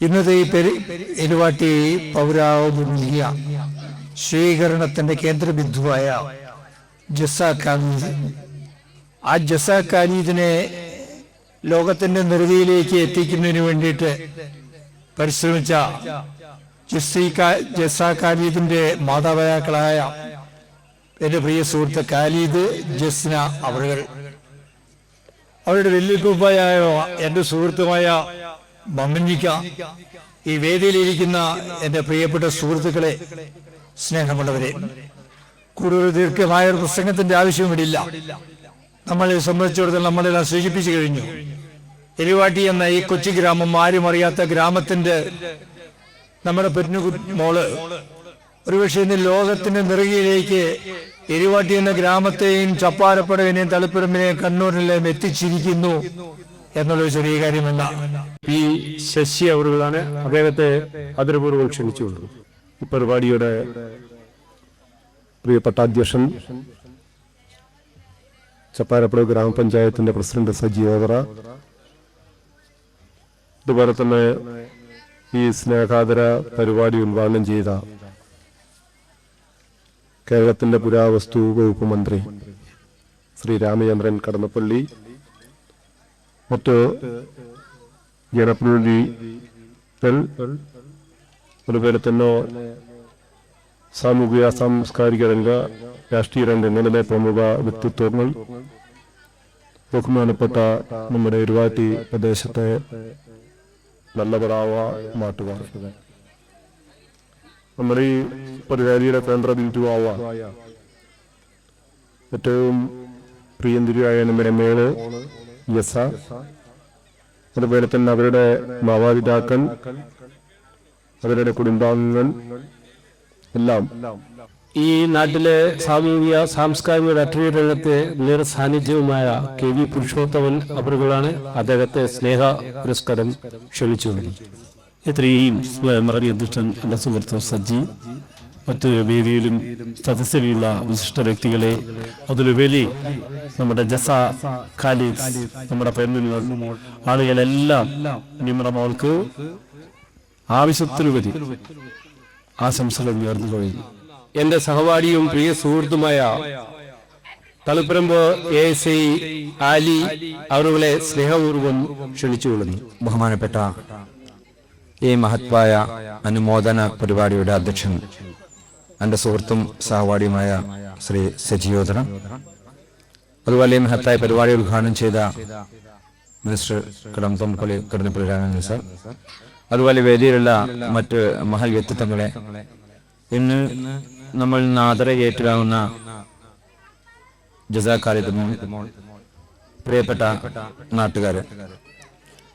ഇന്നത്തെ ഈ എരുവാട്ടി പൗരാവലിയ സ്വീകരണത്തിന്റെ കേന്ദ്രബിന്ദുവായ ജസാ ഖാലിദ്, ആ ജസാ ഖാലിദിനെ ലോകത്തിന്റെ നെറുകയിലേക്ക് എത്തിക്കുന്നതിന് വേണ്ടിയിട്ട് പരിശ്രമിച്ച ജസാ ഖാലിദിന്റെ മാതാപിതാക്കളായ എൻ്റെ പ്രിയ സുഹൃത്ത് ഖാലിദ്, ജസ്ന അവരുകൾ, അവരുടെ വെല്ലുപ്പയായ എൻ്റെ സുഹൃത്തുമായ മമ്മഞ്ഞിക്ക, ഈ വേദിയിലിരിക്കുന്ന എൻ്റെ പ്രിയപ്പെട്ട സുഹൃത്തുക്കളെ, സ്നേഹമുള്ളവരെ, കൂടുതൽ ദീർഘമായ ഒരു പ്രസംഗത്തിന്റെ ആവശ്യമില്ല. നമ്മളെ സംബന്ധിച്ചിടത്തോളം നമ്മളെല്ലാം സൂചിപ്പിച്ചു കഴിഞ്ഞു. എരുവാട്ടി എന്ന ഈ കൊച്ചു ഗ്രാമം, ആരും അറിയാത്ത ഗ്രാമത്തിന്റെ നമ്മുടെ പെരുന്നുമോള് ഒരുപക്ഷെ ഇന്ന് ലോകത്തിന്റെ നെറുകയിലേക്ക് എരുവാട്ടി എന്ന ഗ്രാമത്തെയും ചപ്പാരപ്പടവിനെയും തളിപ്പറമ്പിനെയും കണ്ണൂരിനെയും എത്തിച്ചിരിക്കുന്നു എന്നുള്ള ചെറിയ കാര്യമല്ല. പി ശശി അവരുകളാണ് അദ്ദേഹത്തെ ആദരപൂർവ്വം ക്ഷണിച്ചുകൊണ്ടത്. ഈ പരിപാടിയുടെ പ്രിയപ്പെട്ട അധ്യക്ഷൻ, ചപ്പാരപ്പടവ് ഗ്രാമപഞ്ചായത്തിന്റെ പ്രസിഡന്റ് സജി ഓവറ, അതുപോലെ തന്നെ ഈ സ്നേഹാദര പരിപാടി ഉദ്ഘാടനം ചെയ്ത കേരളത്തിന്റെ പുരാവസ്തു വകുപ്പ് മന്ത്രി ശ്രീ രാമചന്ദ്രൻ കടന്നപ്പള്ളി, മറ്റ് ജനപ്രതിനിധികൾ, അതുപോലെ തന്നെ സാമൂഹിക സാംസ്കാരിക രംഗ, രാഷ്ട്രീയ രംഗങ്ങളിലെ പ്രമുഖ വ്യക്തിത്വങ്ങൾ, ബഹുമാനപ്പെട്ട നമ്മുടെ എരുവാട്ടി പ്രദേശത്തെ നല്ല പടാവ നാട്ടുകാർ, നമ്മുടെ ഈ പരിപാടിയുടെ കേന്ദ്രബിന്ദുവായ ഏറ്റവും പ്രിയന്തിരിയായ നമ്മുടെ മേള് യസ, അതുപോലെ തന്നെ അവരുടെ മാതാപിതാക്കൾ, അവരുടെ കുടുംബാംഗങ്ങൾ എല്ലാം ഈ നാട്ടിലെ സാമൂഹിക സാംസ്കാരിക രാഷ്ട്രീയ രംഗത്തെ നേർ സാന്നിധ്യവുമായ KV പുരുഷോത്തമൻ അവരുകളാണ് അദ്ദേഹത്തെ സ്നേഹ പുരസ്കാരം ക്ഷണിച്ചുകൊണ്ടത്. ഇത്രയും മറവി അധ്യക്ഷൻ എൻ്റെ സുഹൃത്ത് സജ്ജി, മറ്റ് വേദിയിലും സദസ്സിലുള്ള വിശിഷ്ട വ്യക്തികളെ, അതിലുപരി നമ്മുടെ ജസാ ഖാലിദ്, നമ്മുടെ പെരുന്നുമോൾ, ആളുകളെല്ലാം നിമ്രമോൾക്ക് ആവശ്യത്തിനുപരി ആശംസകൾ നേർന്നു കഴിഞ്ഞു. എന്റെ സഹപാഠിയും പ്രിയ സുഹൃത്തുമായ തളിപ്പറമ്പ് ASI ആലി അവരുകളെ സ്നേഹപൂർവ്വം ക്ഷണിച്ചുകൊള്ളുന്നു. ബഹുമാനപ്പെട്ട ഈ മഹത്വായ അനുമോദന പരിപാടിയുടെ അധ്യക്ഷൻ, എൻ്റെ സുഹൃത്തും സഹപാഠിയുമായ ശ്രീ സജിയോധന, അതുപോലെ മഹത്തായ പരിപാടി ഉദ്ഘാടനം ചെയ്ത മിനിസ്റ്റർ കടന്നപ്പള്ളി രാമൻ സാർ, അതുപോലെ വേദിയിലുള്ള മറ്റ് മഹൽ വ്യക്തിത്വങ്ങളെ, ഇന്ന് നമ്മൾ ആദര ഏറ്റുവാങ്ങുന്ന ജസാ ഖാലിദ് മോൾ, പ്രിയപ്പെട്ട നാട്ടുകാര്,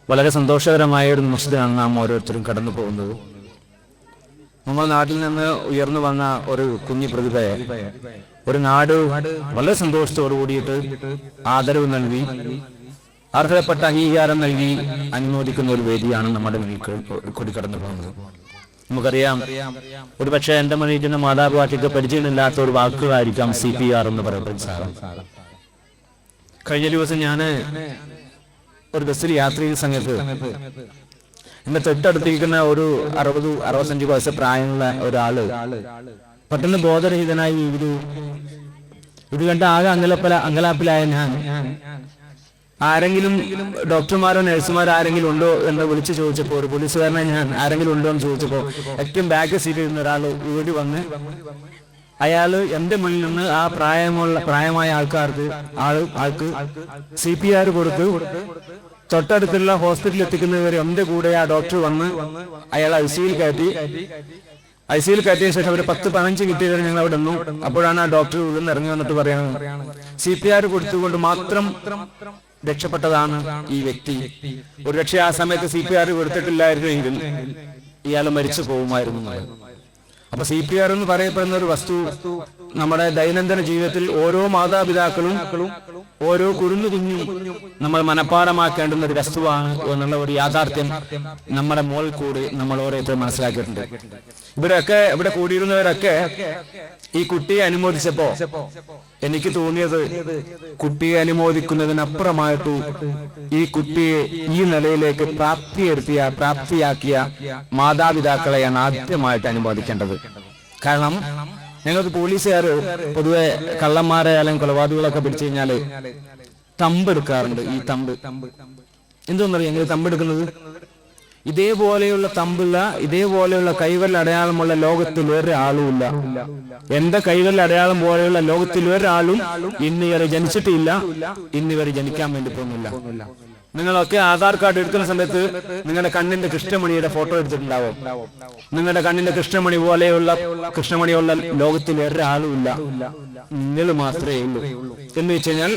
വളരെ സന്തോഷകരമായ ഒരു നിമിഷത്തിലാണ് നാം ഓരോരുത്തരും കടന്നു പോകുന്നത്. നമ്മുടെ നാട്ടിൽ നിന്ന് ഉയർന്നു വന്ന ഒരു കുഞ്ഞു പ്രതിഭയെ ഒരു നാട് വളരെ സന്തോഷത്തോടു കൂടിയിട്ട് ആദരവ് നൽകി, അർഹതപ്പെട്ട അംഗീകാരം നൽകി അനുമോദിക്കുന്ന ഒരു വേദിയാണ് നമ്മുടെ കൂടി കടന്നു പോകുന്നത്. നമുക്കറിയാം, ഒരുപക്ഷെ എന്റെ മണിക്കുന്ന മാതാപിതാക്കൾക്ക് പരിചയമില്ലാത്ത ഒരു വാക്കുകളായിരിക്കാം CPR എന്ന് പറയപ്പെടുന്ന സാധനം. കഴിഞ്ഞ ദിവസം ഞാൻ ഒരു ബസ്സിൽ യാത്ര ചെയ്യുന്ന സമയത്ത് എന്റെ തൊട്ടടുത്തിരിക്കുന്ന ഒരു 60-65 വയസ്സ് പ്രായമുള്ള ഒരാള് പെട്ടെന്ന് ബോധരഹിതനായി ഇത് കണ്ട് ആകെ അങ്കലാപ്പിലായ ഞാൻ ആരെങ്കിലും ഡോക്ടർമാരോ നഴ്സുമാരോ ആരെങ്കിലും ഉണ്ടോ എന്ന് വിളിച്ചു ചോദിച്ചപ്പോൾ, ഒരു പോലീസുകാരനെ ഞാൻ ആരെങ്കിലും ഉണ്ടോ എന്ന് ചോദിച്ചപ്പോൾ ഏറ്റവും ബാക്ക് സീറ്റിൽ ഇരുന്ന ഒരാൾ ഇവിടെ വന്ന് അയാൾ എന്റെ മുന്നിൽ നിന്ന് ആ പ്രായമായ ആൾക്ക് CPR കൊടുത്ത് തൊട്ടടുത്തുള്ള ഹോസ്പിറ്റലിൽ എത്തിക്കുന്നവരെ എന്റെ കൂടെ ആ ഡോക്ടർ വന്ന് അയാൾ ICUയിൽ കയറ്റിയ ശേഷം അവർ 10-15 കിട്ടിയവരെ ഞങ്ങൾ അവിടെ നിന്നു. അപ്പോഴാണ് ആ ഡോക്ടർ ഉള്ളിൽ നിന്ന് ഇറങ്ങി വന്നിട്ട് പറയുന്നത്, CPR കൊടുത്തുകൊണ്ട് മാത്രം രക്ഷപ്പെട്ടതാണ് ഈ വ്യക്തി. ഒരുപക്ഷെ ആ സമയത്ത് CPR കൊടുത്തിട്ടില്ലായിരുന്നെങ്കിൽ ഇയാൾ മരിച്ചു പോകുമായിരുന്നു. അപ്പൊ CPR എന്ന് പറയപ്പെടുന്ന ഒരു വസ്തു നമ്മുടെ ദൈനംദിന ജീവിതത്തിൽ ഓരോ മാതാപിതാക്കളും ഓരോ കുരുന്നു കുഞ്ഞും നമ്മൾ മനഃപ്പാഠമാക്കേണ്ടുന്ന ഒരു വസ്തുവാണ് എന്നുള്ള ഒരു യാഥാർത്ഥ്യം നമ്മുടെ മോളിൽ കൂടി നമ്മൾ ഓരോരുത്തരും മനസ്സിലാക്കിയിട്ടുണ്ട്. ഇവിടെ കൂടിയിരുന്നവരൊക്കെ ഈ കുട്ടിയെ അനുമോദിച്ചപ്പോ എനിക്ക് തോന്നിയത്, കുട്ടിയെ അനുമോദിക്കുന്നതിനപ്പുറമായിട്ട് ഈ കുട്ടിയെ ഈ നിലയിലേക്ക് പ്രാപ്തിയാക്കിയ മാതാപിതാക്കളെയാണ് ആദ്യമായിട്ട് അനുമോദിക്കേണ്ടത്. കാരണം ഞങ്ങൾക്ക് പോലീസുകാർ പൊതുവെ കള്ളന്മാരെ അല്ലെങ്കിൽ കൊലപാതകളൊക്കെ പിടിച്ചു കഴിഞ്ഞാല് തമ്പെടുക്കാറുണ്ട്. ഈ തമ്പ് എന്തോന്നറിയാം ഞങ്ങൾ തമ്പെടുക്കുന്നത്? ഇതേപോലെയുള്ള തമ്പുള്ള, ഇതേപോലെയുള്ള കൈവല്ല അടയാളമുള്ള ലോകത്തിൽ ഒരാളുമില്ല. എന്റെ കൈവല്ല അടയാളം പോലെയുള്ള ലോകത്തിൽ ഒരാളും ഇന്ന് വരെ ജനിച്ചിട്ടില്ല, ഇന്ന് വരെ ജനിക്കാൻ വേണ്ടി പോകുന്നില്ല. നിങ്ങളൊക്കെ ആധാർ കാർഡ് എടുക്കുന്ന സമയത്ത് നിങ്ങളുടെ കണ്ണിന്റെ കൃഷ്ണമണിയുടെ ഫോട്ടോ എടുത്തിട്ടുണ്ടാവും. നിങ്ങളുടെ കണ്ണിന്റെ കൃഷ്ണമണിയുള്ള ലോകത്തിൽ ഒരാളുമില്ല, നിങ്ങൾ മാത്രമേ ഉള്ളൂ. എന്ന് വെച്ച് കഴിഞ്ഞാൽ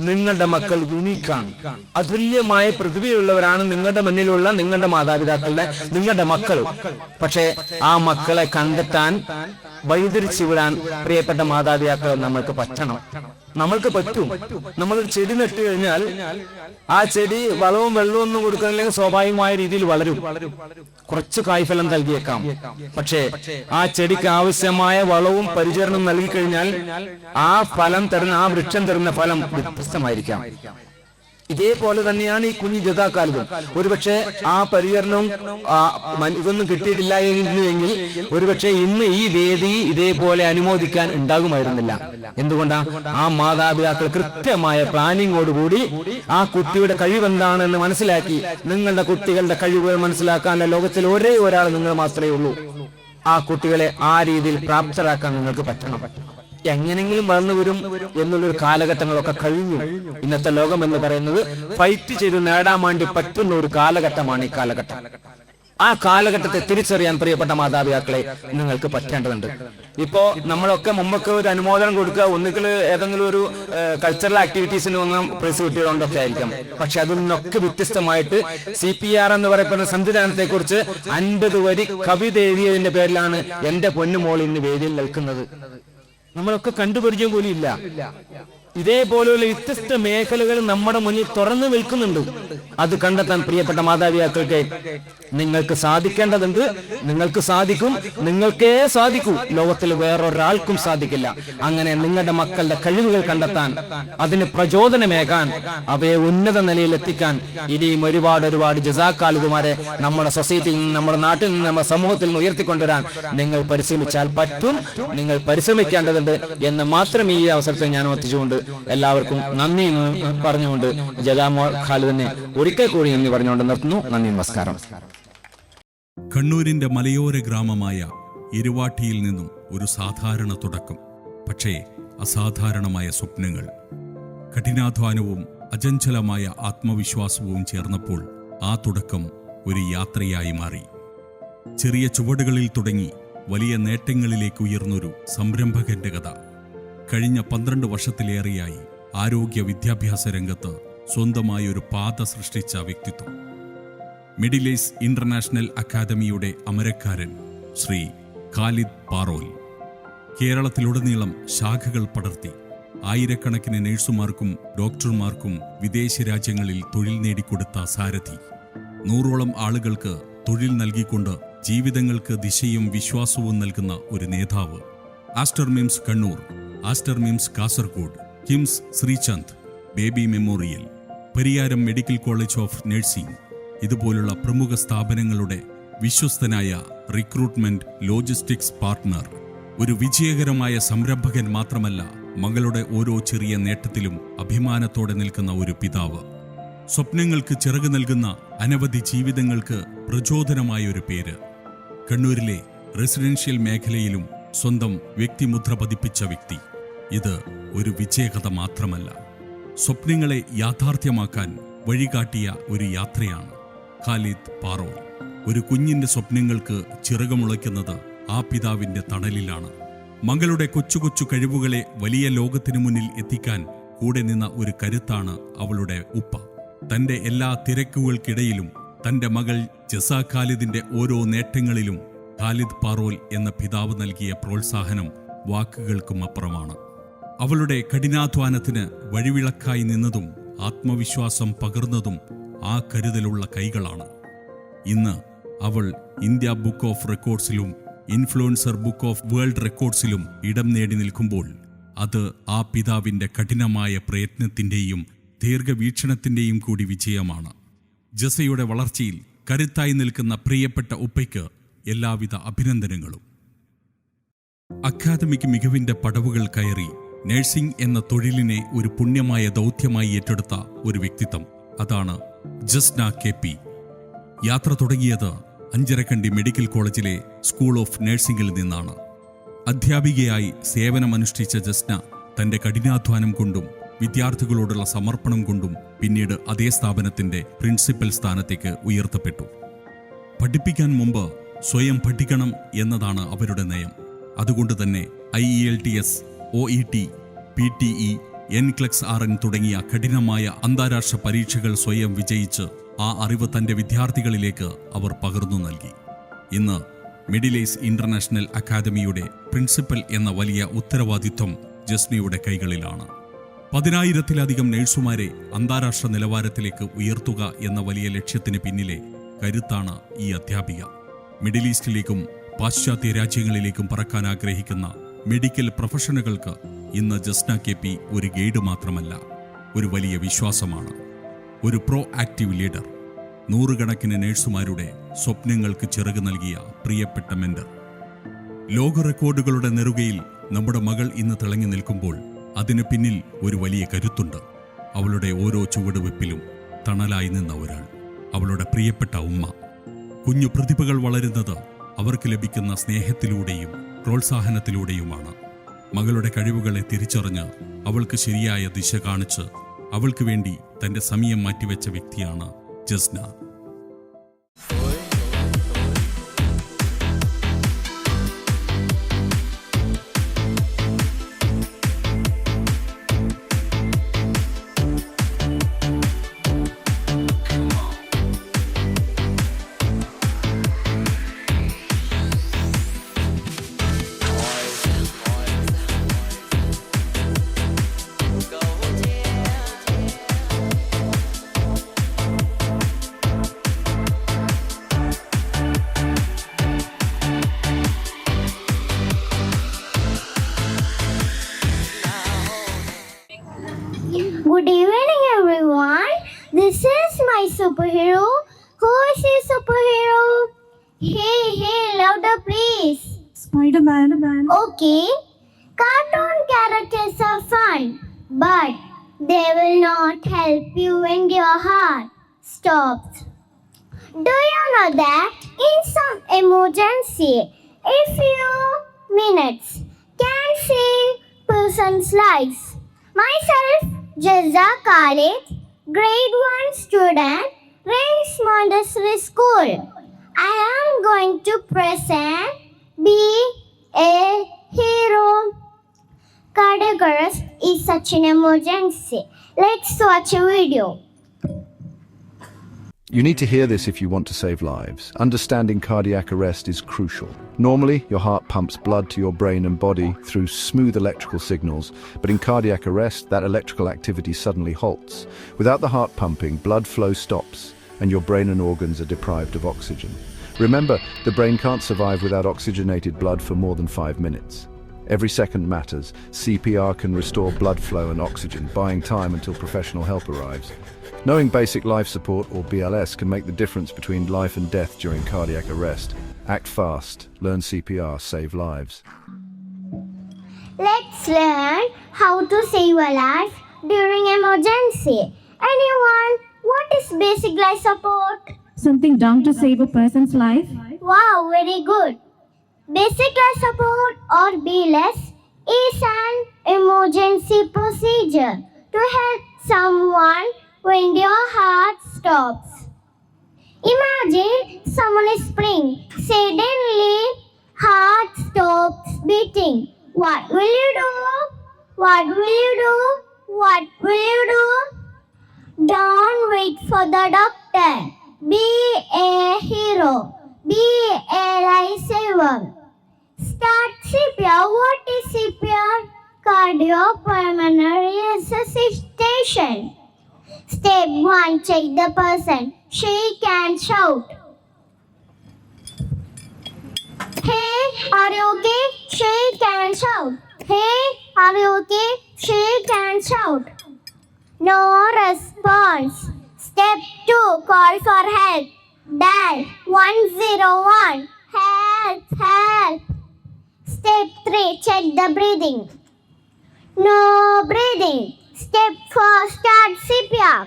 നിങ്ങളുടെ മക്കൾ യുണീക്കാണ്, അതുല്യമായ പ്രതിഭയുള്ളവരാണ് നിങ്ങളുടെ മുന്നിലുള്ള നിങ്ങളുടെ മാതാപിതാക്കളുടെ നിങ്ങളുടെ മക്കൾ. പക്ഷെ ആ മക്കളെ കണ്ടെത്താൻ, വഴിതിരിച്ചു വിടാൻ പ്രിയപ്പെട്ട മാതാപിതാക്കൾ നമ്മൾക്ക് പറ്റണം. നമ്മൾക്ക് പറ്റും. നമ്മളൊരു ചെടി നട്ടു കഴിഞ്ഞാൽ ആ ചെടി വളവും വെള്ളവും ഒന്നും കൊടുക്കുന്നില്ലെങ്കിൽ സ്വാഭാവികമായ രീതിയിൽ വളരും, കുറച്ച് കായ്ഫലം നൽകിയേക്കാം. പക്ഷേ ആ ചെടിക്ക് ആവശ്യമായ വളവും പരിചരണവും നൽകി കഴിഞ്ഞാൽ ആ ഫലം തരുന്ന, ആ വൃക്ഷം തരുന്ന ഫലം വ്യത്യസ്തമായിരിക്കാം. ഇതേപോലെ തന്നെയാണ് ഈ കുഞ്ഞു ജതാക്കാലത്തും. ഒരുപക്ഷെ ആ പരിചരണവും ഇതൊന്നും കിട്ടിയിട്ടില്ല എങ്കിൽ ഒരുപക്ഷെ ഇന്ന് ഈ വേദി ഇതേപോലെ അനുമോദിക്കാൻ ഉണ്ടാകുമായിരുന്നില്ല. എന്തുകൊണ്ടാ? ആ മാതാപിതാക്കൾ കൃത്യമായ പ്ലാനിങ്ങോടുകൂടി ആ കുട്ടിയുടെ കഴിവെന്താണെന്ന് മനസ്സിലാക്കി, നിങ്ങളുടെ കുട്ടികളുടെ കഴിവുകൾ മനസ്സിലാക്കാൻ ലോകത്തിൽ ഒരേ ഒരാൾ നിങ്ങൾ മാത്രമേ ഉള്ളൂ. ആ കുട്ടികളെ ആ രീതിയിൽ പ്രാപ്തരാക്കാൻ നിങ്ങൾക്ക് പറ്റണം. എങ്ങനെങ്കിലും വളർന്നു വരും എന്നുള്ളൊരു കാലഘട്ടങ്ങളൊക്കെ കഴിഞ്ഞു. ഇന്നത്തെ ലോകം എന്ന് പറയുന്നത് ഫൈറ്റ് ചെയ്ത് നേടാൻ വേണ്ടി പറ്റുന്ന ഒരു കാലഘട്ടമാണ് ഈ കാലഘട്ടം. ആ കാലഘട്ടത്തെ തിരിച്ചറിയാൻ പ്രിയപ്പെട്ട മാതാപിതാക്കളെ നിങ്ങൾക്ക് പറ്റേണ്ടതുണ്ട്. ഇപ്പോ നമ്മളൊക്കെ മുമ്പൊക്കെ ഒരു അനുമോദനം കൊടുക്കുക, ഒന്നുകിൽ ഏതെങ്കിലും ഒരു കൾച്ചറൽ ആക്ടിവിറ്റീസിന് ഒന്നും പ്രൈസ് കിട്ടിയതുകൊണ്ടൊക്കെ ആയിരിക്കും. പക്ഷെ അതിൽ നിന്നൊക്കെ വ്യത്യസ്തമായിട്ട് CPR എന്ന് പറയപ്പെടുന്ന സംവിധാനത്തെ കുറിച്ച് 50 വരി കവിത എഴുതിയതിന്റെ പേരിലാണ് എന്റെ പൊന്നുമോൾ ഇന്ന് വേദിയിൽ നിൽക്കുന്നത്. നമ്മളൊക്കെ കണ്ടുപരിചയം പോലും ഇല്ല. ഇതേപോലെയുള്ള വ്യത്യസ്ത മേഖലകൾ നമ്മുടെ മുന്നിൽ തുറന്നു നിൽക്കുന്നുണ്ട്. അത് കണ്ടെത്താൻ പ്രിയപ്പെട്ട മാതാപിതാക്കൾക്ക് നിങ്ങൾക്ക് സാധിക്കേണ്ടതുണ്ട്. നിങ്ങൾക്ക് സാധിക്കും, നിങ്ങൾക്കേ സാധിക്കൂ, ലോകത്തിൽ വേറൊരാൾക്കും സാധിക്കില്ല. അങ്ങനെ നിങ്ങളുടെ മക്കളുടെ കഴിവുകൾ കണ്ടെത്താൻ, അതിന് പ്രചോദനമേകാൻ, അവയെ ഉന്നത നിലയിൽ എത്തിക്കാൻ ഇനിയും ഒരുപാട് ജസാക്കാലുമാരെ നമ്മുടെ സൊസൈറ്റിയിൽ നിന്ന്, നമ്മുടെ നാട്ടിൽ നിന്ന്, നമ്മുടെ സമൂഹത്തിൽ നിന്ന് ഉയർത്തിക്കൊണ്ടുവരാൻ നിങ്ങൾ പരിശ്രമിച്ചാൽ പറ്റും. നിങ്ങൾ പരിശ്രമിക്കേണ്ടതുണ്ട് എന്ന് മാത്രം ഈ അവസരത്തിൽ ഞാൻ ഓർത്തിച്ചുകൊണ്ട് എല്ലാവർക്കും നന്ദി പറഞ്ഞുകൊണ്ട് ജലാമോൾ ഖാലിദിനെ ഒരിക്കൽ കൂടി നന്ദി പറഞ്ഞുകൊണ്ട് നിർത്തുന്നു. നന്ദി, നമസ്കാരം. കണ്ണൂരിന്റെ മലയോര ഗ്രാമമായ ഇരുവാട്ടിയിൽ നിന്നും ഒരു സാധാരണ തുടക്കം, പക്ഷേ അസാധാരണമായ സ്വപ്നങ്ങൾ. കഠിനാധ്വാനവും അചഞ്ചലമായ ആത്മവിശ്വാസവും ചേർന്നപ്പോൾ ആ തുടക്കം ഒരു യാത്രയായി മാറി. ചെറിയ ചുവടുകളിൽ തുടങ്ങി വലിയ നേട്ടങ്ങളിലേക്ക് ഉയർന്നൊരു സംരംഭകന്റെ കഥ. കഴിഞ്ഞ 12 വർഷത്തിലേറെയായി ആരോഗ്യ വിദ്യാഭ്യാസ രംഗത്ത് സ്വന്തമായൊരു പാത സൃഷ്ടിച്ച വ്യക്തിത്വം. മിഡിൽ ഈസ്റ്റ് ഇന്റർനാഷണൽ അക്കാദമിയുടെ അമരക്കാരൻ ശ്രീ ഖാലിദ് പാറോൽ. കേരളത്തിലുടനീളം ശാഖകൾ പടർത്തി ആയിരക്കണക്കിന് നഴ്സുമാർക്കും ഡോക്ടർമാർക്കും വിദേശ രാജ്യങ്ങളിൽ തൊഴിൽ നേടിക്കൊടുത്ത സാരഥി. 100ഓളം ആളുകൾക്ക് തൊഴിൽ നൽകിക്കൊണ്ട് ജീവിതങ്ങൾക്ക് ദിശയും വിശ്വാസവും നൽകുന്ന ഒരു നേതാവ്. Aster MIMS Kannur, Aster MIMS Kasaragod, KIMS Sreechand, baby memorial, Pariyaram medical college of nursing, ഇതുപോലുള്ള പ്രമുഖ സ്ഥാപനങ്ങളുടെ വിശ്വസ്തനായ റിക്രൂട്ട്മെന്റ് ലോജിസ്റ്റിക്സ് പാർട്ട്ണർ. ഒരു വിജയകരമായ സംരംഭകൻ മാത്രമല്ല, മകളുടെ ഓരോ ചെറിയ നേട്ടത്തിലും അഭിമാനത്തോടെ നിൽക്കുന്ന ഒരു പിതാവ്. സ്വപ്നങ്ങൾക്ക് ചിറക് നൽകുന്ന അനവധി ജീവിതങ്ങൾക്ക് പ്രചോദനമായ ഒരു പേര്. കണ്ണൂരിലെ റെസിഡൻഷ്യൽ മേഖലയിലും സ്വന്തം വ്യക്തിമുദ്ര പതിപ്പിച്ച വ്യക്തി. ഇത് ഒരു വിജയകഥ മാത്രമല്ല, സ്വപ്നങ്ങളെ യാഥാർത്ഥ്യമാക്കാൻ വഴികാട്ടിയ ഒരു യാത്രയാണ് ഖാലിദ് പാറോൽ. ഒരു കുഞ്ഞിന്റെ സ്വപ്നങ്ങൾക്ക് ചിറകുമുളയ്ക്കുന്നത് ആ പിതാവിന്റെ തണലിലാണ്. മകളുടെ കൊച്ചു കൊച്ചു കഴിവുകളെ വലിയ ലോകത്തിനു മുന്നിൽ എത്തിക്കാൻ കൂടെ നിന്ന ഒരു കരുത്താണ് അവളുടെ ഉപ്പ. തന്റെ എല്ലാ തിരക്കുകൾക്കിടയിലും തന്റെ മകൾ ജസാ ഖാലിദിന്റെ ഓരോ നേട്ടങ്ങളിലും ഖാലിദ് പാറോൽ എന്ന പിതാവ് നൽകിയ പ്രോത്സാഹനം വാക്കുകൾക്കും അപ്പുറമാണ്. അവളുടെ കഠിനാധ്വാനത്തിന് വഴിവിളക്കായി നിന്നതും ആത്മവിശ്വാസം പകർന്നതും ആ കരുതലുള്ള കൈകളാണ്. ഇന്ന് അവൾ ഇന്ത്യ ബുക്ക് ഓഫ് റെക്കോർഡ്സിലും ഇൻഫ്ലുവൻസർ ബുക്ക് ഓഫ് വേൾഡ് റെക്കോർഡ്സിലും ഇടം നേടി നിൽക്കുമ്പോൾ അത് ആ പിതാവിൻ്റെ കഠിനമായ പ്രയത്നത്തിൻ്റെയും ദീർഘവീക്ഷണത്തിൻ്റെയും കൂടി വിജയമാണ്. ജസയുടെ വളർച്ചയിൽ കരുത്തായി നിൽക്കുന്ന പ്രിയപ്പെട്ട ഉപ്പയ്ക്ക് എല്ലാവിധ അഭിനന്ദനങ്ങളും. അക്കാദമിക് മികവിൻ്റെ പടവുകൾ കയറി നഴ്സിംഗ് എന്ന തൊഴിലിനെ ഒരു പുണ്യമായ ദൗത്യമായി ഏറ്റെടുത്ത ഒരു വ്യക്തിത്വം, അതാണ് ജസ്ന KP. യാത്ര തുടങ്ങിയത് അഞ്ചരക്കണ്ടി മെഡിക്കൽ കോളേജിലെ സ്കൂൾ ഓഫ് നഴ്സിംഗിൽ നിന്നാണ്. അധ്യാപികയായി സേവനമനുഷ്ഠിച്ച ജസ്ന തൻ്റെ കഠിനാധ്വാനം കൊണ്ടും വിദ്യാർത്ഥികളോടുള്ള സമർപ്പണം കൊണ്ടും പിന്നീട് അതേ സ്ഥാപനത്തിൻ്റെ പ്രിൻസിപ്പൽ സ്ഥാനത്തേക്ക് ഉയർത്തപ്പെട്ടു. പഠിപ്പിക്കാൻ മുമ്പ് സ്വയം പഠിക്കണം എന്നതാണ് അവരുടെ നയം. അതുകൊണ്ട് തന്നെ IELTS, OET, PTE, NCLEX RN തുടങ്ങിയ കഠിനമായ അന്താരാഷ്ട്ര പരീക്ഷകൾ സ്വയം വിജയിച്ച് ആ അറിവ് തൻ്റെ വിദ്യാർത്ഥികളിലേക്ക് അവർ പകർന്നു നൽകി. ഇന്ന് മിഡിൽ ഈസ്റ്റ് ഇന്റർനാഷണൽ അക്കാദമിയുടെ പ്രിൻസിപ്പൽ എന്ന വലിയ ഉത്തരവാദിത്വം ജസ്നയുടെ കൈകളിലാണ്. 10,000-ത്തിലധികം നഴ്സുമാരെ അന്താരാഷ്ട്ര നിലവാരത്തിലേക്ക് ഉയർത്തുക എന്ന വലിയ ലക്ഷ്യത്തിന് പിന്നിലെ കരുത്താണ് ഈ അധ്യാപിക. മിഡിൽ ഈസ്റ്റിലേക്കും പാശ്ചാത്യ രാജ്യങ്ങളിലേക്കും പറക്കാൻ ആഗ്രഹിക്കുന്ന മെഡിക്കൽ പ്രൊഫഷണലുകൾക്ക് ഇന്ന് ജസ്ന KP ഒരു ഗൈഡ് മാത്രമല്ല, ഒരു വലിയ വിശ്വാസമാണ്, ഒരു പ്രോ ആക്റ്റീവ് ലീഡർ, നൂറുകണക്കിന് നഴ്സുമാരുടെ സ്വപ്നങ്ങൾക്ക് ചിറക് നൽകിയ പ്രിയപ്പെട്ട മെന്റർ. ലോക റെക്കോർഡുകളുടെ നെറുകയിൽ നമ്മുടെ മകൾ ഇന്ന് തിളങ്ങി നിൽക്കുമ്പോൾ അതിന് പിന്നിൽ ഒരു വലിയ കരുത്തുണ്ട്. അവളുടെ ഓരോ ചുവടുവെപ്പിലും തണലായി നിന്ന ഒരാൾ, അവളുടെ പ്രിയപ്പെട്ട ഉമ്മ. കുഞ്ഞു പ്രതിഭകൾ വളരുന്നത് അവർക്ക് ലഭിക്കുന്ന സ്നേഹത്തിലൂടെയും പ്രോത്സാഹനത്തിലൂടെയുമാണ്. മകളുടെ കഴിവുകളെ തിരിച്ചറിഞ്ഞ് അവൾക്ക് ശരിയായ ദിശ കാണിച്ച് അവൾക്ക് വേണ്ടി തൻ്റെ സമയം മാറ്റിവെച്ച വ്യക്തിയാണ് Jasna. Good evening, everyone. This is my superhero. Who is his superhero? Hey, louder, please. Spider-Man. Okay. Cartoon characters are fun, but they will not help you when your heart stops. Do you know that in some emergency, a few minutes can save person's lives? Myself, Jazza Khalid, grade 1 student, Range Montessori School. I am going to present Be a Hero. Cardiac arrest is such an emergency. Let's watch a video. You need to hear this if you want to save lives. Understanding cardiac arrest is crucial. Normally, your heart pumps blood to your brain and body through smooth electrical signals, but in cardiac arrest, that electrical activity suddenly halts. Without the heart pumping, blood flow stops, and your brain and organs are deprived of oxygen. Remember, the brain can't survive without oxygenated blood for more than 5 minutes. Every second matters. CPR can restore blood flow and oxygen, buying time until professional help arrives. Knowing basic life support, or BLS, can make the difference between life and death during cardiac arrest. Act fast. Learn CPR. Save lives. Let's learn how to save a life during emergency. Anyone, what is basic life support? Something done to save a person's life. Wow, very good. Basic life support, or BLS, is an emergency procedure to help someone when your heart stops. Imagine someone is praying. Suddenly, heart stops beating. What will you do? What will you do? What will you do? Don't wait for the doctor. Be a hero. Be a lifesaver. Start CPR. What is CPR, cardiopulmonary resuscitation. Step 1. Check the person. Shake and shout. Hey, are you okay? Shake and shout. Hey, are you okay? Shake and shout. No response. Step 2. Call for help. Dial 101. Help, help. Step 3. Check the breathing. No breathing. Step 4. Start CPR.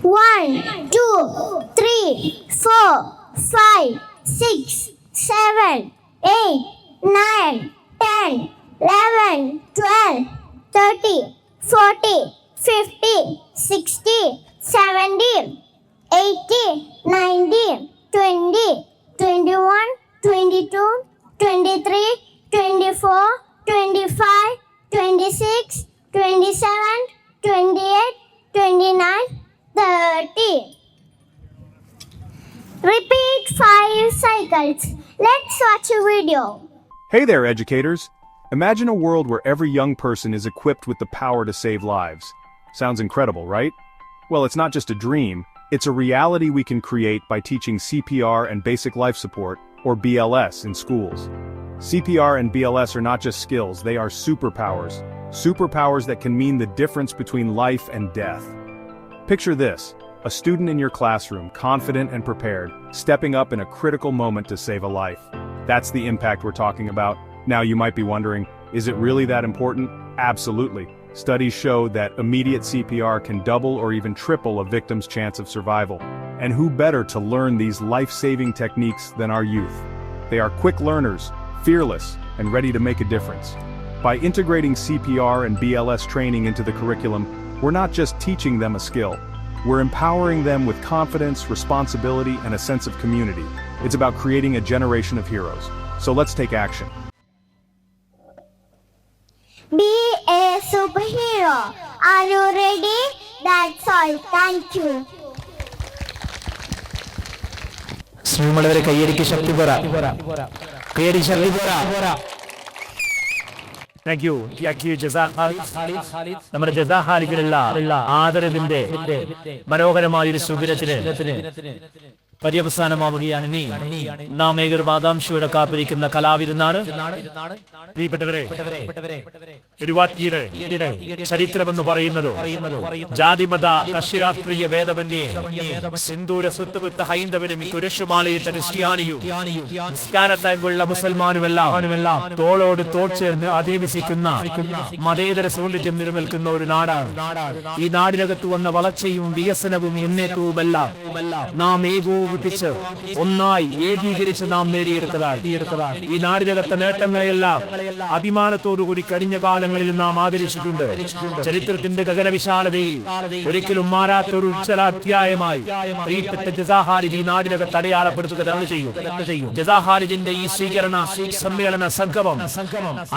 1, 2, 3, 4, 5, 6, 7, 8, 9, 10, 11, 12, 13, 14, 15, 16, 17, 18, 19, 20, 21, 22, 23, 24, 25, 26, 27, 28, 29, 30. Repeat 5 cycles. Let's watch a video. Hey there, educators! Imagine a world where every young person is equipped with the power to save lives. Sounds incredible, right? Well, it's not just a dream, it's a reality we can create by teaching CPR and basic life support, or BLS, in schools. CPR and BLS are not just skills, they are superpowers. Superpowers that can mean the difference between life and death. Picture this, a student in your classroom, confident and prepared, stepping up in a critical moment to save a life. That's the impact we're talking about. Now you might be wondering, is it really that important? Absolutely. Studies show that immediate CPR can double or even triple a victim's chance of survival. And who better to learn these life-saving techniques than our youth? They are quick learners, fearless, and ready to make a difference. By integrating CPR and BLS training into the curriculum, we're not just teaching them a skill. We're empowering them with confidence, responsibility, and a sense of community. It's about creating a generation of heroes. So let's take action. Be a superhero. Are you ready? That's all. Thank you. ശ്രീമളവരെ കയ്യടിക്ക് ശക്തി പറ. കയ്യടി ശക്തി പറ. Thank you നമ്മുടെ ജസാ ഖാലിദിനുള്ള ആദരവിന്റെ മനോഹരമായ ഒരു ശുഭിരത്തിന് പര്യവസാനമാവുകയാണ്. ഇനി നാം ഏകർവാദാംശയുടെ കാത്തിരിക്കുന്ന കലാവിരുന്നാണ്. പ്രിയപ്പെട്ടവരെ, തിരുവാറ്റിയുടെ ചരിത്രമെന്ന് പറയുന്നത് ജാതിമത കക്ഷിരാഷ്ട്രീയ ഭേദമന്യേ സിന്ദൂര സ്വത്തുവിത്ത ഹൈന്ദവനും കുരിശുമാലയിട്ട ക്രിസ്ത്യാനിയും നിസ്കാരത്തായുള്ള മുസൽമാനുമെല്ലാം തോളോട് തോൾ ചേർന്ന് അതിവസിക്കുന്ന മതേതര സൗന്ദര്യം നിലനിൽക്കുന്ന ഒരു നാടാണ്. ഈ നാടിനകത്ത് വന്ന വളർച്ചയും വികസനവും മുന്നേറ്റവുമെല്ലാം നാം ഏകോപിപ്പിച്ച് ഒന്നായി ഏകീകരിച്ച് നാം നേടിയെടുത്തതാണ്. ഈ നാടിനകത്തെ നേട്ടങ്ങളെല്ലാം അഭിമാനത്തോടുകൂടി കഴിഞ്ഞ കാലങ്ങളിൽ നാം ആദരിച്ചിട്ടുണ്ട്. ചരിത്രത്തിന്റെ ഗഗനവിശാലതയിൽ ഒരിക്കലും മാറാത്തൊരു ഉജ്ജ്വലാധ്യായമായി പ്രിയപ്പെട്ട ജസാ ഖാലിദ് ഈ നാടിനകത്ത് അടയാളപ്പെടുത്തുക തന്നെ ചെയ്യും. ജസാ ഖാലിദിന്റെ ഈ സ്വീകരണ സമ്മേളന സംഗമം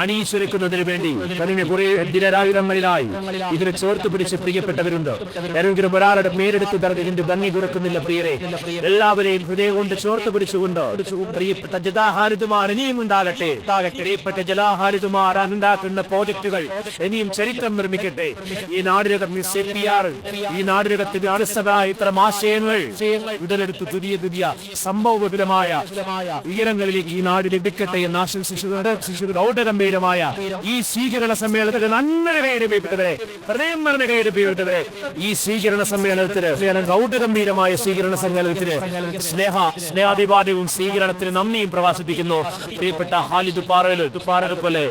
അണിയിച്ചൊരുക്കുന്നതിന് വേണ്ടി കഴിഞ്ഞ കുറെ ദിനരായുധങ്ങളിലായി ഇതിനെ ചേർത്ത് പിടിച്ച് പ്രിയപ്പെട്ടവരുണ്ട്. ഏതെങ്കിലും ഒരാളുടെ പേരെടുത്ത് ഇതിന്റെ ഭംഗി കുറക്കുന്നില്ല പ്രിയരെ. എല്ലാവരെയും ഹൃദയം കൊണ്ട് ചേർത്ത് പിടിച്ചുകൊണ്ട് പ്രിയപ്പെട്ട ജസാ ഖാലിദുമാർ ഇനിയും ഉണ്ടാകട്ടെ. പ്രിയപ്പെട്ട ജസാ ഖാലിദുമാർ ഉണ്ടാക്കുന്ന പ്രോജക്ടുകൾ ഇനിയും ചരിത്രം നിർമ്മിക്കട്ടെ. ഈ നാടിനകത്ത് ഈ നാടിനകത്ത് അടിസ്ഥാനമായ ഇത്തരം ആശയങ്ങൾ ഉടലെടുത്ത് പുതിയ സംഭവപരമായ ഉയരങ്ങളിലേക്ക് ഈ നാട് ലഭിക്കട്ടെ എന്ന് ആശംസിച്ചുകൊണ്ട് ഔഡഗംഭീരമായ ഈ സ്വീകരണ സമ്മേളനത്തിന് നന്മ കൈയടിപ്പിക്കട്ടെ. ഹൃദയം നിറഞ്ഞ കൈയടിപ്പിക്കട്ടെ. ഈ സ്വീകരണ സമ്മേളനത്തിന് ഔഡഗംഭീരമായ സ്വീകരണ സമ്മേളനത്തിന് സ്നേഹാധിപാദ്യവും സ്വീകരണത്തിന് നന്ദിയും പ്രവാസിപ്പിക്കുന്നു. പ്രിയപ്പെട്ട ഖാലിദ് പോലെ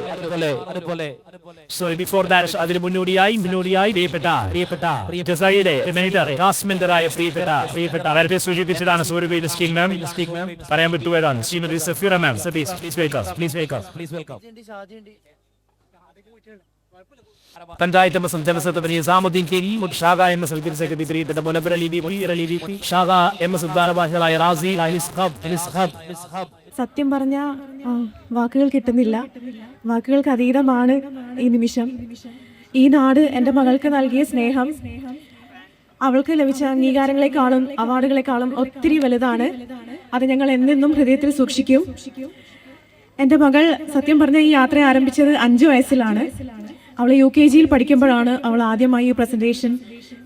അതിന് മുന്നോടിയായി പ്രിയപ്പെട്ട ജസായിലെ ക്ലാസ്മെന്ററായ പ്രിയപ്പെട്ട നേരത്തെ സൂചിപ്പിച്ചതാണ് സൂര്യബേദ് സ്റ്റിംഗ് മാം പറയാൻ വിട്ടുപോയതാണ്. Shrimati Safeera ma'am, please welcome. Panchayat M S ജനസത്തവന് നിസാമുദ്ദീൻ കെരി, ഷാഖ എം എസ് അൽബിർ സെക്രട്ടറി മുനവ്വർ അലി ബി, ഷാഖ എം എസ് ഉദ്ധാരഭാഷകളായ റാസി സത്യം പറഞ്ഞ വാക്കുകൾ കിട്ടുന്നില്ല. വാക്കുകൾക്ക് അതീതമാണ് ഈ നിമിഷം. ഈ നാട് എൻ്റെ മകൾക്ക് നൽകിയ സ്നേഹം അവൾക്ക് ലഭിച്ച അംഗീകാരങ്ങളെക്കാളും അവാർഡുകളെക്കാളും ഒത്തിരി വലുതാണ്. അത് ഞങ്ങൾ എന്നെന്നും ഹൃദയത്തിൽ സൂക്ഷിക്കും. എൻ്റെ മകൾ സത്യം പറഞ്ഞ ഈ യാത്ര ആരംഭിച്ചത് 5 വയസ്സിലാണ്. അവൾ UKG പഠിക്കുമ്പോഴാണ് അവൾ ആദ്യമായി ഈ പ്രസന്റേഷൻ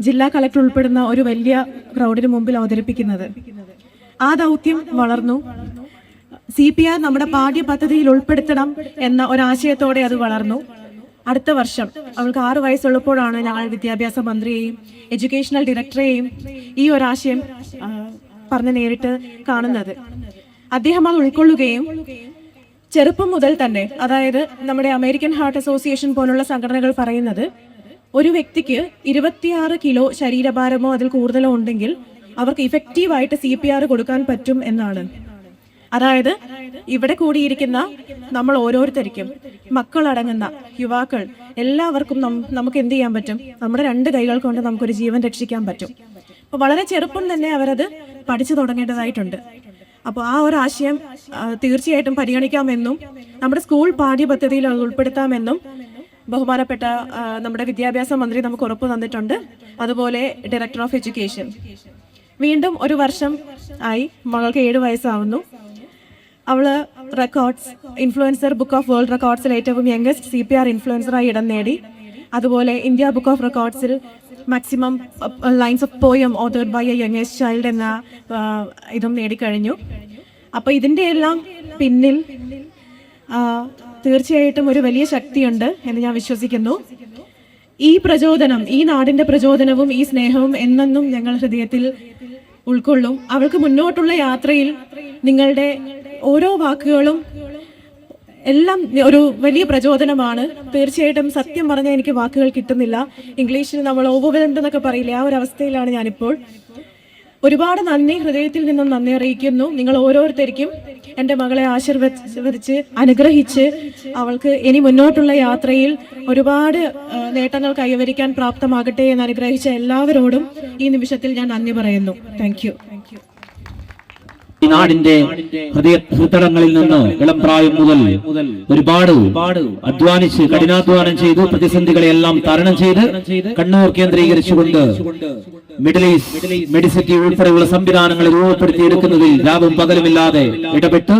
ജില്ലാ കളക്ടർ ഉൾപ്പെടുന്ന ഒരു വലിയ ക്രൗഡിന് മുമ്പിൽ അവതരിപ്പിക്കുന്നത്. ആ ദൗത്യം വളർന്നു. CPR നമ്മുടെ പാഠ്യപദ്ധതിയിൽ ഉൾപ്പെടുത്തണം എന്ന ഒരാശയത്തോടെ അത് വളർന്നു. അടുത്ത വർഷം അവൾക്ക് 6 വയസ്സുള്ളപ്പോഴാണ് ഞങ്ങൾ വിദ്യാഭ്യാസ മന്ത്രിയെയും എഡ്യൂക്കേഷണൽ ഡയറക്ടറെയും ഈ ഒരാശയം പറഞ്ഞ് നേരിട്ട് കാണുന്നത്. അദ്ദേഹം അത് ഉൾക്കൊള്ളുകയും ചെറുപ്പം മുതൽ തന്നെ, അതായത് നമ്മുടെ അമേരിക്കൻ ഹാർട്ട് അസോസിയേഷൻ പോലുള്ള സംഘടനകൾ പറയുന്നത് ഒരു വ്യക്തിക്ക് 26 കിലോ ശരീരഭാരമോ അതിൽ കൂടുതലോ ഉണ്ടെങ്കിൽ അവർക്ക് ഇഫക്റ്റീവായിട്ട് CPR കൊടുക്കാൻ പറ്റും എന്നാണ്. അതായത് ഇവിടെ കൂടിയിരിക്കുന്ന നമ്മൾ ഓരോരുത്തർക്കും, മക്കളടങ്ങുന്ന യുവാക്കൾ എല്ലാവർക്കും നമുക്ക് എന്ത് ചെയ്യാൻ പറ്റും? നമ്മുടെ 2 കൈകൾ കൊണ്ട് നമുക്കൊരു ജീവൻ രക്ഷിക്കാൻ പറ്റും. അപ്പോൾ വളരെ ചെറുപ്പം തന്നെ അവരത് പഠിച്ചു തുടങ്ങേണ്ടതായിട്ടുണ്ട്. അപ്പോൾ ആ ഒരു ആശയം തീർച്ചയായിട്ടും പരിഗണിക്കാമെന്നും നമ്മുടെ സ്കൂൾ പാഠ്യപദ്ധതിയിൽ അത് ഉൾപ്പെടുത്താമെന്നും ബഹുമാനപ്പെട്ട നമ്മുടെ വിദ്യാഭ്യാസ മന്ത്രി നമുക്ക് ഉറപ്പ് തന്നിട്ടുണ്ട്. അതുപോലെ ഡയറക്ടർ ഓഫ് എഡ്യൂക്കേഷൻ. വീണ്ടും ഒരു വർഷം ആയി, മകൾക്ക് 7 വയസ്സാവുന്നു. അവള് records influencer book of world റെക്കോർഡ്സിൽ ഏറ്റവും യംഗസ്റ്റ് CPR ഇൻഫ്ലുവൻസറായി ഇടം നേടി. അതുപോലെ ഇന്ത്യ ബുക്ക് ഓഫ് റെക്കോർഡ്സിൽ maximum lines of poem authored by a youngest child എന്ന ഇതും നേടിക്കഴിഞ്ഞു. അപ്പോൾ ഇതിൻ്റെ എല്ലാം പിന്നിൽ തീർച്ചയായിട്ടും ഒരു വലിയ ശക്തിയുണ്ട് എന്ന് ഞാൻ വിശ്വസിക്കുന്നു. ഈ പ്രചോദനം, ഈ നാടിൻ്റെ പ്രചോദനവും ഈ സ്നേഹവും എന്നെന്നും ഞങ്ങൾ ഹൃദയത്തിൽ ഉൾക്കൊള്ളും. അവൾക്ക് മുന്നോട്ടുള്ള യാത്രയിൽ നിങ്ങളുടെ ഓരോ വാക്കുകളും എല്ലാം ഒരു വലിയ പ്രചോദനമാണ്. തീർച്ചയായിട്ടും സത്യം പറഞ്ഞാൽ എനിക്ക് വാക്കുകൾ കിട്ടുന്നില്ല. ഇംഗ്ലീഷിൽ നമ്മൾ ഓവർവെൽംഡ് എന്നൊക്കെ പറയില്ലേ, ആ ഒരു അവസ്ഥയിലാണ് ഞാനിപ്പോൾ. ഒരുപാട് നന്ദി, ഹൃദയത്തിൽ നിന്നും നന്ദി അറിയിക്കുന്നു. നിങ്ങൾ ഓരോരുത്തർക്കും എൻ്റെ മകളെ ആശീർവദിച്ച് അനുഗ്രഹിച്ച് അവൾക്ക് ഇനി മുന്നോട്ടുള്ള യാത്രയിൽ ഒരുപാട് നേട്ടങ്ങൾ കൈവരിക്കാൻ പ്രാപ്തമാകട്ടെ എന്ന് അനുഗ്രഹിച്ച എല്ലാവരോടും ഈ നിമിഷത്തിൽ ഞാൻ നന്ദി പറയുന്നു. Thank you. ഈ നാടിന്റെ ഹൃദയങ്ങളിൽ നിന്ന് ഇളം പ്രായം മുതൽ ഒരുപാട് അധ്വാനിച്ച് കഠിനാധ്വാനം ചെയ്തു പ്രതിസന്ധികളെല്ലാം തരണം ചെയ്ത് കണ്ണൂർ കേന്ദ്രീകരിച്ചുകൊണ്ട് മിഡിൽ ഈസ്റ്റ് മെഡിസിറ്റി ഉൾപ്പെടെയുള്ള സംവിധാനങ്ങളെ രൂപപ്പെടുത്തിയെടുക്കുന്നതിൽ രാവും പകലുമില്ലാതെ ഇടപെട്ട്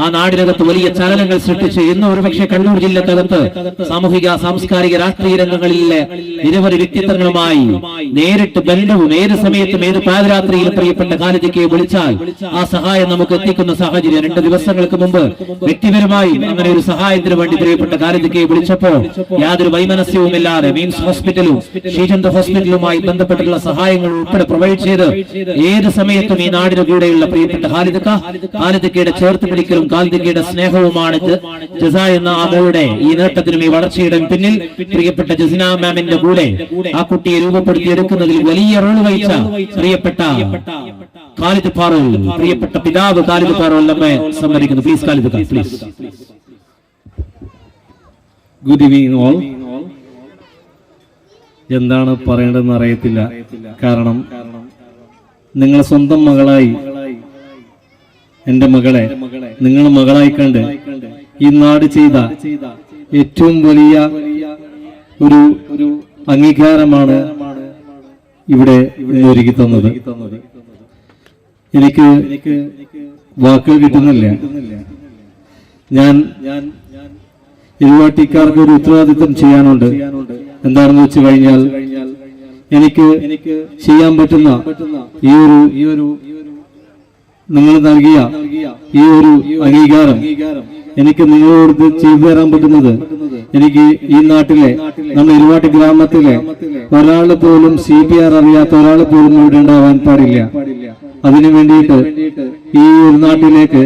ആ നാടിനകത്ത് വലിയ ചലനങ്ങൾ സൃഷ്ടിച്ച് ഇന്ന് ഒരുപക്ഷെ കണ്ണൂർ ജില്ലക്കകത്ത് സാമൂഹിക സാംസ്കാരിക രാഷ്ട്രീയ രംഗങ്ങളിലെ നിരവധി വ്യക്തിത്വങ്ങളുമായി നേരിട്ട് ബന്ധവും ഏത് സമയത്തും ഏത് പാതിരാത്രിയിലും പ്രിയപ്പെട്ട ഖാലിദിക്കയെ വിളിച്ചാൽ ആ സഹായം നമുക്ക് എത്തിക്കുന്ന സാഹചര്യം. 2 ദിവസങ്ങൾക്ക് മുമ്പ് വ്യക്തിപരമായി അങ്ങനെ ഒരു സഹായത്തിന് വേണ്ടി പ്രിയപ്പെട്ട ഖാലിദിക്കയെ വിളിച്ചപ്പോൾ യാതൊരു വൈമനസ്യവുമില്ലാതെ മീൻസ് ഹോസ്പിറ്റലും ശ്രീചന്ദ്ര ഹോസ്പിറ്റലുമായി ബന്ധപ്പെട്ടുള്ള സഹായങ്ങൾ ഉൾപ്പെടെ പ്രൊവൈഡ് ചെയ്ത് ഏത് സമയത്തും ഈ നാടിന് കൂടെയുള്ള പ്രിയപ്പെട്ട ഖാലിദിക്കയുടെ ചേർത്ത് പിടിക്കലും ഖാലിദിക്കയുടെ സ്നേഹവുമാണ് ജസ എന്ന അവളുടെ ഈ നേട്ടത്തിനും ഈ വളർച്ചയുടെ പിന്നിൽ പ്രിയപ്പെട്ട ജസിന മാമിന്റെ കൂടെ ആ കുട്ടിയെ രൂപപ്പെടുത്തിയെടുക്കുന്നതിൽ വലിയ റോൾ വഹിച്ച പ്രിയപ്പെട്ട ഖാലിദ് ഫാറൂൽ, പ്രിയപ്പെട്ട പിതാവ് ഖാലിദ് ഫാറൂൽ നമ്മെ സംബന്ധിക്കുന്നു. Please Khalid please. Good evening all. എന്താണ് പറയേണ്ടതെന്ന് അറിയത്തില്ല. കാരണം നിങ്ങളെ സ്വന്തം മകളായി എന്റെ മകളെ നിങ്ങൾ മകളായി കണ്ട് ഈ നാട് ചെയ്ത ഏറ്റവും വലിയ ഒരു അംഗീകാരമാണ് ഇവിടെ ഒരുക്കി തന്നത്. എനിക്ക് വാക്കുകൾ കിട്ടുന്നില്ല. ഞാൻ ഇരുവാട്ടിക്കാർക്ക് ഒരു ഉത്തരവാദിത്വം ചെയ്യാനുണ്ട്. എന്താണെന്ന് വെച്ച് കഴിഞ്ഞാൽ എനിക്ക് ചെയ്യാൻ പറ്റുന്ന ഈ ഒരു നിങ്ങൾ നൽകിയ ഈ ഒരു അംഗീകാരം എനിക്ക് നിങ്ങളോട് ചെയ്തു തരാൻ പറ്റുന്നത്, എനിക്ക് ഈ നാട്ടിലെ നമ്മുടെ ഇരുവാട്ടി ഗ്രാമത്തിലെ ഒരാൾ പോലും CPR അറിയാത്ത ഒരാൾ പോലും ഇവിടെ ഉണ്ടാവാൻ പാടില്ല. അതിനു വേണ്ടിയിട്ട് ഈ ഒരു നാട്ടിലേക്ക്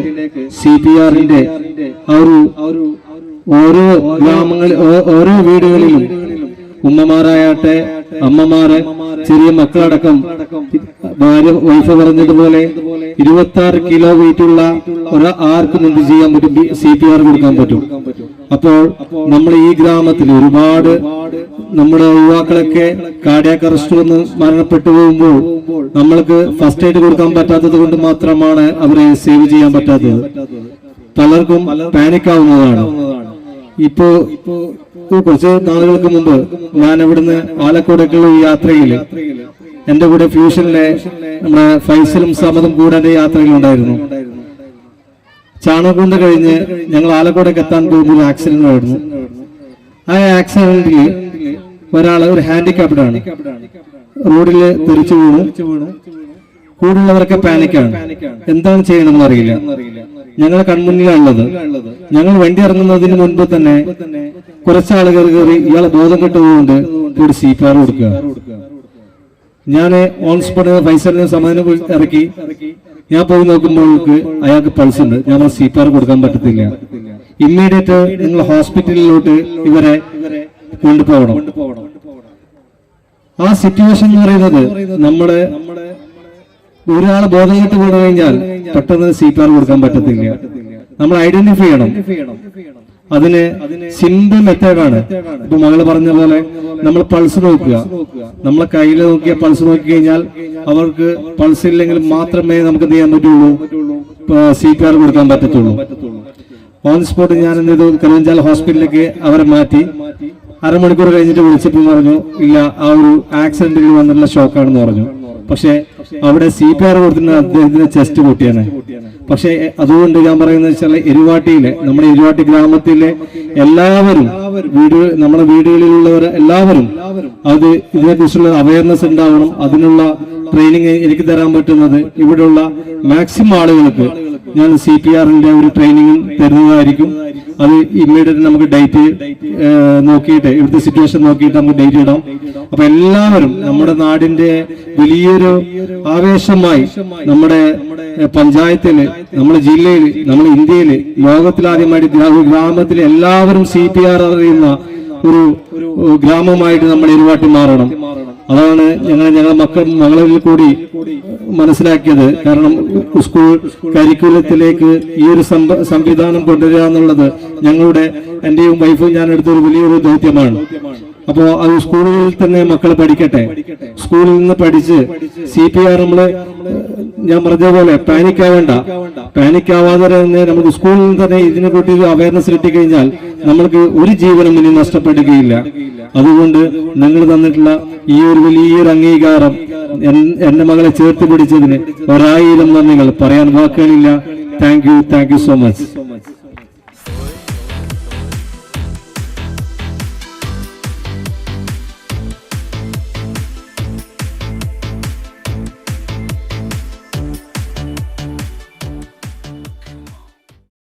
CPRന്റെ ഓരോ ഗ്രാമങ്ങളിൽ ഓരോ വീടുകളിലും ഉമ്മമാരായാട്ടെ അമ്മമാരെ ചെറിയ മക്കളടക്കം ഭാര്യ വൈഫ് പറഞ്ഞതുപോലെ 26 കിലോ വെയിറ്റുള്ള ആർക്കും എന്ത് ചെയ്യാൻ പറ്റും? CPR കൊടുക്കാൻ പറ്റും. അപ്പോൾ നമ്മൾ ഈ ഗ്രാമത്തിൽ ഒരുപാട് നമ്മുടെ യുവാക്കളൊക്കെ കാർഡിയാക് അറസ്റ്റ് വന്ന് മരണപ്പെട്ടു പോകുമ്പോൾ നമ്മൾക്ക് ഫസ്റ്റ് എയ്ഡ് കൊടുക്കാൻ പറ്റാത്തത് കൊണ്ട് മാത്രമാണ് അവരെ സേവ് ചെയ്യാൻ പറ്റാത്തത്. പലർക്കും പാനിക് ആവുന്നതാണ്. ഇപ്പോ കുറച്ച് നാളുകൾക്ക് മുമ്പ് ഞാൻ ഇവിടുന്ന് ആലക്കോടേക്കുള്ള യാത്രയിൽ എന്റെ കൂടെ ഫ്യൂഷനിലെ നമ്മുടെ ഫൈസലും സമതും കൂടെ യാത്രയിലുണ്ടായിരുന്നു. ചാണകക്കുണ്ട് കഴിഞ്ഞ് ഞങ്ങൾ ആലക്കോടേക്ക് എത്താൻ പോകുന്ന ഒരു ആക്സിഡന്റ് ആയിരുന്നു. ആ ആക്സിഡന്റിൽ ഒരു ഹാൻഡിക്യാപ്ഡ് ആണ്, റോഡിൽ തെറിച്ചു വീണു. കൂടുള്ളവരൊക്കെ പാനിക്കാണ്, എന്താണ് ചെയ്യണമെന്ന് അറിയില്ല. ഞങ്ങളെ കൺമുന്നിലാണുള്ളത്. ഞങ്ങൾ വണ്ടി ഇറങ്ങുന്നതിന് മുൻപ് തന്നെ കുറച്ചാളുകൾ കയറി ഇയാളെ ബോധം കെട്ടുകൊണ്ട് ഒരു CPR കൊടുക്കുക. ഞാൻ ഓൺ സ്പോട്ട് ഫൈസലിന് സമാധാനം ഇറക്കി. ഞാൻ പോയി നോക്കുമ്പോഴേക്ക് അയാൾക്ക് പൾസ് ഉണ്ട്. ഞാൻ CPR കൊടുക്കാൻ പറ്റത്തില്ല. ഇമ്മീഡിയറ്റ് നിങ്ങൾ ഹോസ്പിറ്റലിലോട്ട് ഇവരെ കൊണ്ടുപോകണം. ആ സിറ്റുവേഷൻ എന്ന് പറയുന്നത് നമ്മുടെ ഒരാളെ ബോധം കെട്ട് വീണ് കഴിഞ്ഞാൽ പെട്ടെന്ന് CPR കൊടുക്കാൻ പറ്റത്തില്ല. നമ്മൾ ഐഡന്റിഫൈ ചെയ്യണം. അതിന് സിമ്പിൾ മെത്തേഡാണ്. ഇപ്പൊ മകള് പറഞ്ഞ പോലെ നമ്മൾ പൾസ് നോക്കുക. നമ്മളെ കയ്യിൽ നോക്കിയ പൾസ് നോക്കി കഴിഞ്ഞാൽ അവർക്ക് പൾസ് ഇല്ലെങ്കിൽ മാത്രമേ നമുക്ക് എന്ത് ചെയ്യാൻ പറ്റുള്ളൂ, CPR കൊടുക്കാൻ പറ്റത്തുള്ളൂ. ഓൺ സ്പോട്ട് ഞാൻ എന്ത് ചെയ്തു, കരുവഞ്ചാൽ ഹോസ്പിറ്റലിലേക്ക് അവരെ മാറ്റി. അരമണിക്കൂർ കഴിഞ്ഞിട്ട് വിളിച്ചപ്പോൾ പറഞ്ഞു ഇല്ല, ആ ഒരു ആക്സിഡന്റിൽ വന്നിട്ടുള്ള ഷോക്കാണെന്ന് പറഞ്ഞു. പക്ഷെ അവിടെ CPR കൊടുത്തിട്ട് അദ്ദേഹത്തിന്റെ ചെസ്റ്റ് പൊട്ടിയാണ്. പക്ഷെ അതുകൊണ്ട് ഞാൻ പറയുന്നത് വെച്ചാൽ നമ്മുടെ ഇരുവാട്ടി ഗ്രാമത്തിലെ എല്ലാവരും നമ്മുടെ വീടുകളിലുള്ളവർ എല്ലാവരും അത് ഇതിനെക്കുറിച്ചുള്ള അവയർനെസ് ഉണ്ടാവണം. അതിനുള്ള ട്രെയിനിങ് എനിക്ക് തരാൻ പറ്റുന്നത് ഇവിടെയുള്ള മാക്സിമം ആളുകൾക്ക് ഞാൻ CPRന്റെ ഒരു ട്രെയിനിങ് തരുന്നതായിരിക്കും. അത് ഇമ്മീഡിയറ്റ് നമുക്ക് ഡേറ്റ് നോക്കിയിട്ട് ഇവിടുത്തെ സിറ്റുവേഷൻ നോക്കിയിട്ട് നമുക്ക് ഡേറ്റ് ഇടാം. അപ്പൊ എല്ലാവരും നമ്മുടെ നാടിന്റെ വലിയൊരു ആവേശമായി നമ്മുടെ പഞ്ചായത്തില്, നമ്മുടെ ജില്ലയിൽ, നമ്മുടെ ഇന്ത്യയില്, ലോകത്തിലാദ്യമായിട്ട് ഗ്രാമത്തിൽ എല്ലാവരും CPR അറിയുന്ന ഒരു ഗ്രാമമായിട്ട് നമ്മൾ ഇരുവാട്ടി മാറണം. അതാണ് ഞങ്ങളെ മകളിൽ കൂടി മനസ്സിലാക്കിയത്. കാരണം സ്കൂൾ കരിക്കുലത്തിലേക്ക് ഈ ഒരു സംവിധാനം കൊണ്ടുവരിക എന്നുള്ളത് എന്റെയും വൈഫും ഞാൻ എടുത്തൊരു വലിയൊരു ദൗത്യമാണ്. അപ്പോ അത് സ്കൂളുകളിൽ തന്നെ മക്കൾ പഠിക്കട്ടെ. സ്കൂളിൽ നിന്ന് പഠിച്ച് CPR ഞാൻ പറഞ്ഞ പോലെ പാനിക്കാവാതെ തന്നെ നമുക്ക് സ്കൂളിൽ നിന്ന് തന്നെ ഇതിനെ കുറിച്ച് അവയർനെസ് കിട്ടിക്കഴിഞ്ഞാൽ നമ്മൾക്ക് ഒരു ജീവനും ഇനി നഷ്ടപ്പെടുകയില്ല. അതുകൊണ്ട് നിങ്ങൾ തന്നിട്ടുള്ള ഈ ഒരു വലിയൊരു അംഗീകാരം, എന്റെ മകളെ ചേർത്ത് പിടിച്ചതിന് 1000 നന്ദികൾ. പറയാൻ വാക്കുകളില്ല. Thank you so much.